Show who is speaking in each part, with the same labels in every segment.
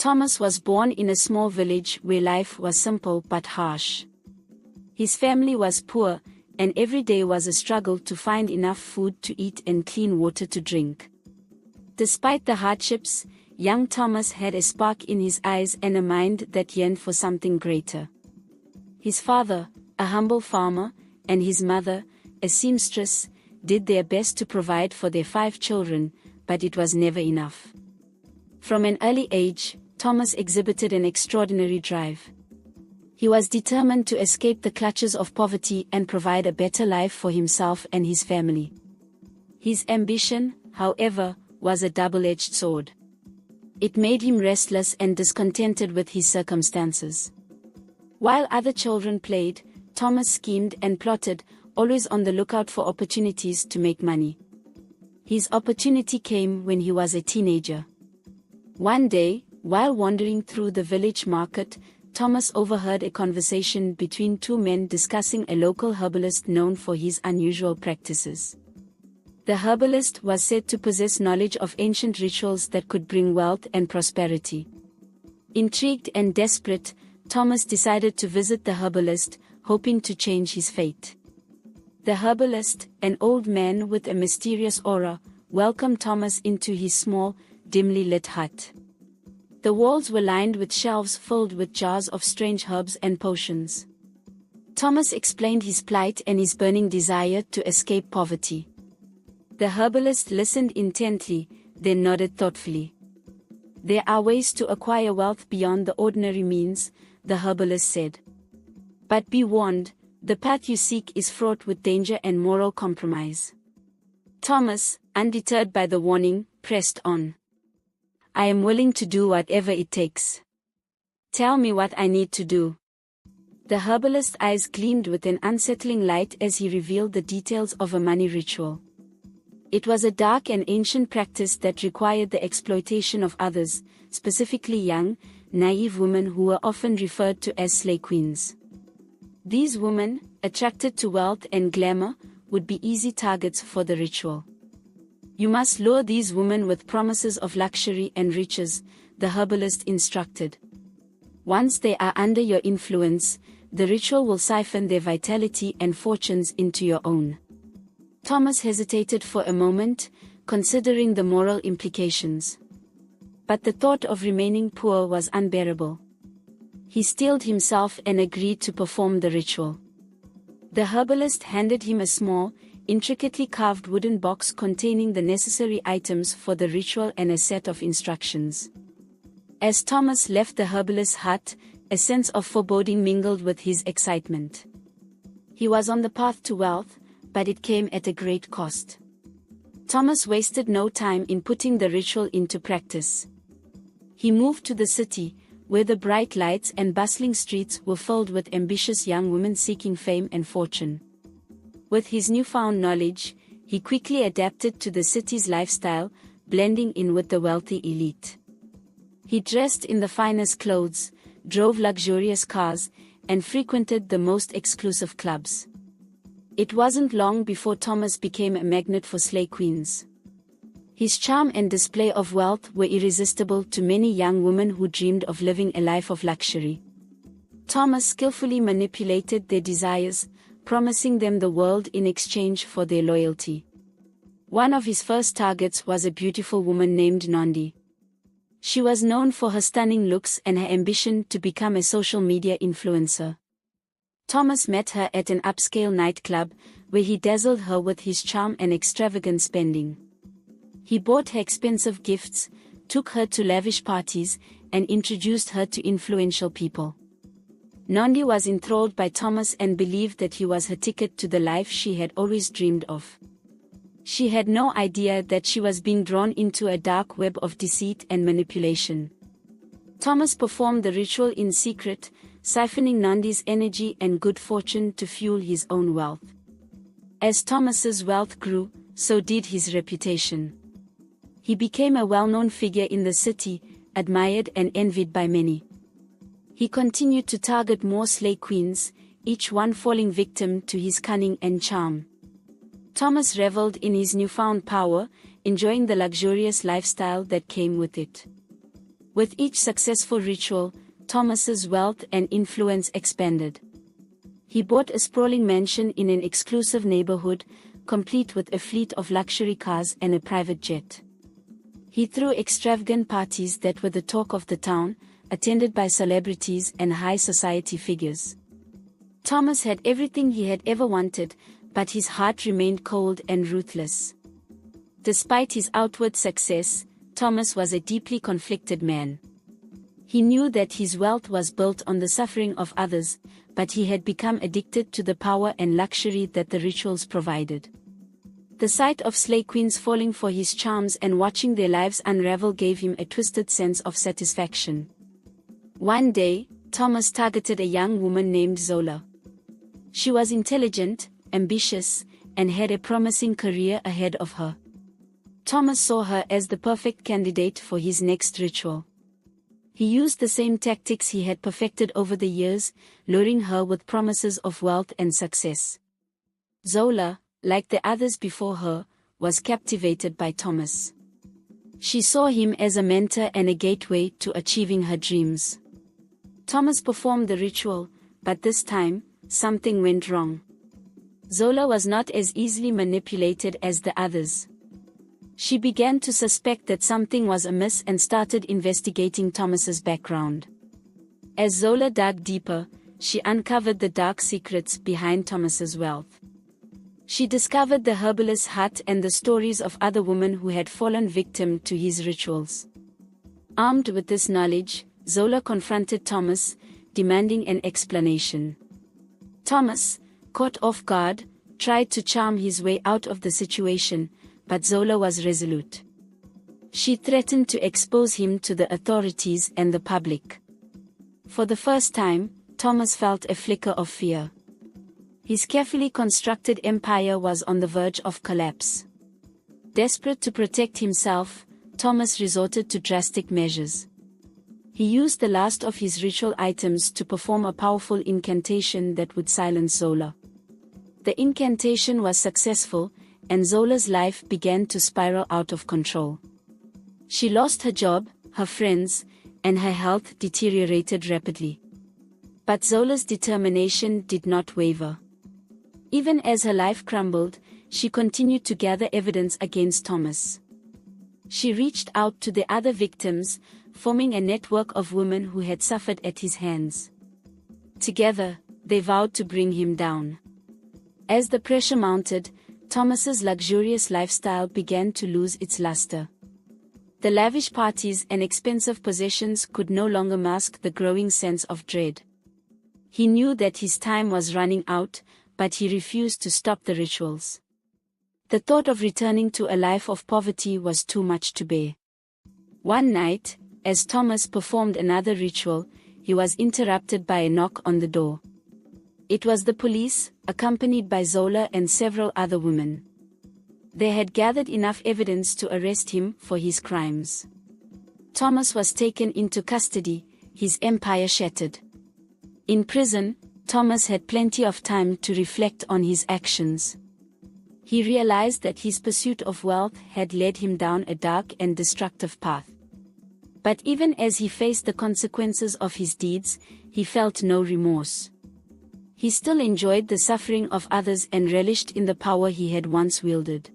Speaker 1: Thomas was born in a small village where life was simple but harsh. His family was poor, and every day was a struggle to find enough food to eat and clean water to drink. Despite the hardships, young Thomas had a spark in his eyes and a mind that yearned for something greater. His father, a humble farmer, and his mother, a seamstress, did their best to provide for their 5 children, but it was never enough. From an early age, Thomas exhibited an extraordinary drive. He was determined to escape the clutches of poverty and provide a better life for himself and his family. His ambition, however, was a double-edged sword. It made him restless and discontented with his circumstances. While other children played, Thomas schemed and plotted, always on the lookout for opportunities to make money. His opportunity came when he was a teenager. One day, while wandering through the village market, Thomas overheard a conversation between 2 men discussing a local herbalist known for his unusual practices. The herbalist was said to possess knowledge of ancient rituals that could bring wealth and prosperity. Intrigued and desperate, Thomas decided to visit the herbalist, hoping to change his fate. The herbalist, an old man with a mysterious aura, welcomed Thomas into his small, dimly lit hut. The walls were lined with shelves filled with jars of strange herbs and potions. Thomas explained his plight and his burning desire to escape poverty. The herbalist listened intently, then nodded thoughtfully. "There are ways to acquire wealth beyond the ordinary means," the herbalist said. "But be warned, the path you seek is fraught with danger and moral compromise." Thomas, undeterred by the warning, pressed on. "I am willing to do whatever it takes. Tell me what I need to do." The herbalist's eyes gleamed with an unsettling light as he revealed the details of a money ritual. It was a dark and ancient practice that required the exploitation of others, specifically young, naive women who were often referred to as slay queens. These women, attracted to wealth and glamour, would be easy targets for the ritual. "You must lure these women with promises of luxury and riches," the herbalist instructed. "Once they are under your influence, the ritual will siphon their vitality and fortunes into your own." Thomas hesitated for a moment, considering the moral implications. But the thought of remaining poor was unbearable. He steeled himself and agreed to perform the ritual. The herbalist handed him a small, intricately carved wooden box containing the necessary items for the ritual and a set of instructions. As Thomas left the herbalist's hut, a sense of foreboding mingled with his excitement. He was on the path to wealth, but it came at a great cost. Thomas wasted no time in putting the ritual into practice. He moved to the city, where the bright lights and bustling streets were filled with ambitious young women seeking fame and fortune. With his newfound knowledge, he quickly adapted to the city's lifestyle, blending in with the wealthy elite. He dressed in the finest clothes, drove luxurious cars, and frequented the most exclusive clubs. It wasn't long before Thomas became a magnet for slay queens. His charm and display of wealth were irresistible to many young women who dreamed of living a life of luxury. Thomas skillfully manipulated their desires, promising them the world in exchange for their loyalty. One of his first targets was a beautiful woman named Nandi. She was known for her stunning looks and her ambition to become a social media influencer. Thomas met her at an upscale nightclub, where he dazzled her with his charm and extravagant spending. He bought her expensive gifts, took her to lavish parties, and introduced her to influential people. Nandi was enthralled by Thomas and believed that he was her ticket to the life she had always dreamed of. She had no idea that she was being drawn into a dark web of deceit and manipulation. Thomas performed the ritual in secret, siphoning Nandi's energy and good fortune to fuel his own wealth. As Thomas's wealth grew, so did his reputation. He became a well-known figure in the city, admired and envied by many. He continued to target more slay queens, each one falling victim to his cunning and charm. Thomas reveled in his newfound power, enjoying the luxurious lifestyle that came with it. With each successful ritual, Thomas's wealth and influence expanded. He bought a sprawling mansion in an exclusive neighborhood, complete with a fleet of luxury cars and a private jet. He threw extravagant parties that were the talk of the town, attended by celebrities and high society figures. Thomas had everything he had ever wanted, but his heart remained cold and ruthless. Despite his outward success, Thomas was a deeply conflicted man. He knew that his wealth was built on the suffering of others, but he had become addicted to the power and luxury that the rituals provided. The sight of slay queens falling for his charms and watching their lives unravel gave him a twisted sense of satisfaction. One day, Thomas targeted a young woman named Zola. She was intelligent, ambitious, and had a promising career ahead of her. Thomas saw her as the perfect candidate for his next ritual. He used the same tactics he had perfected over the years, luring her with promises of wealth and success. Zola, like the others before her, was captivated by Thomas. She saw him as a mentor and a gateway to achieving her dreams. Thomas performed the ritual, but this time, something went wrong. Zola was not as easily manipulated as the others. She began to suspect that something was amiss and started investigating Thomas's background. As Zola dug deeper, she uncovered the dark secrets behind Thomas's wealth. She discovered the herbalist's hut and the stories of other women who had fallen victim to his rituals. Armed with this knowledge, Zola confronted Thomas, demanding an explanation. Thomas, caught off guard, tried to charm his way out of the situation, but Zola was resolute. She threatened to expose him to the authorities and the public. For the first time, Thomas felt a flicker of fear. His carefully constructed empire was on the verge of collapse. Desperate to protect himself, Thomas resorted to drastic measures. He used the last of his ritual items to perform a powerful incantation that would silence Zola. The incantation was successful, and Zola's life began to spiral out of control. She lost her job, her friends, and her health deteriorated rapidly. But Zola's determination did not waver. Even as her life crumbled, she continued to gather evidence against Thomas. She reached out to the other victims, forming a network of women who had suffered at his hands. Together, they vowed to bring him down. As the pressure mounted, Thomas's luxurious lifestyle began to lose its luster. The lavish parties and expensive possessions could no longer mask the growing sense of dread. He knew that his time was running out, but he refused to stop the rituals. The thought of returning to a life of poverty was too much to bear. One night, as Thomas performed another ritual, he was interrupted by a knock on the door. It was the police, accompanied by Zola and several other women. They had gathered enough evidence to arrest him for his crimes. Thomas was taken into custody, his empire shattered. In prison, Thomas had plenty of time to reflect on his actions. He realized that his pursuit of wealth had led him down a dark and destructive path. But even as he faced the consequences of his deeds, he felt no remorse. He still enjoyed the suffering of others and relished in the power he had once wielded.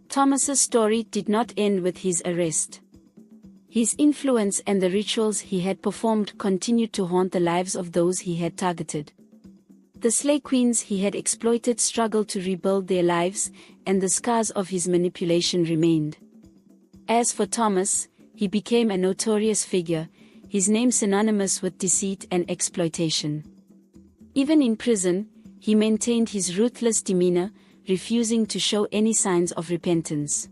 Speaker 1: Thomas's story did not end with his arrest. His influence and the rituals he had performed continued to haunt the lives of those he had targeted. The slay queens he had exploited struggled to rebuild their lives, and the scars of his manipulation remained. As for Thomas, he became a notorious figure, his name synonymous with deceit and exploitation. Even in prison, he maintained his ruthless demeanor, refusing to show any signs of repentance.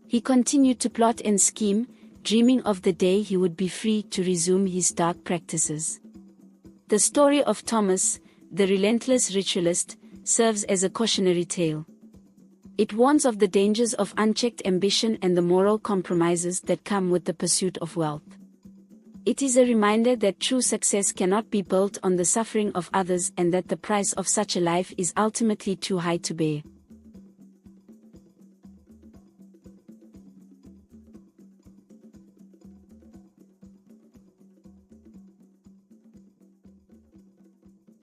Speaker 1: He continued to plot and scheme, dreaming of the day he would be free to resume his dark practices. The story of Thomas, the relentless ritualist, serves as a cautionary tale. It warns of the dangers of unchecked ambition and the moral compromises that come with the pursuit of wealth. It is a reminder that true success cannot be built on the suffering of others and that the price of such a life is ultimately too high to bear.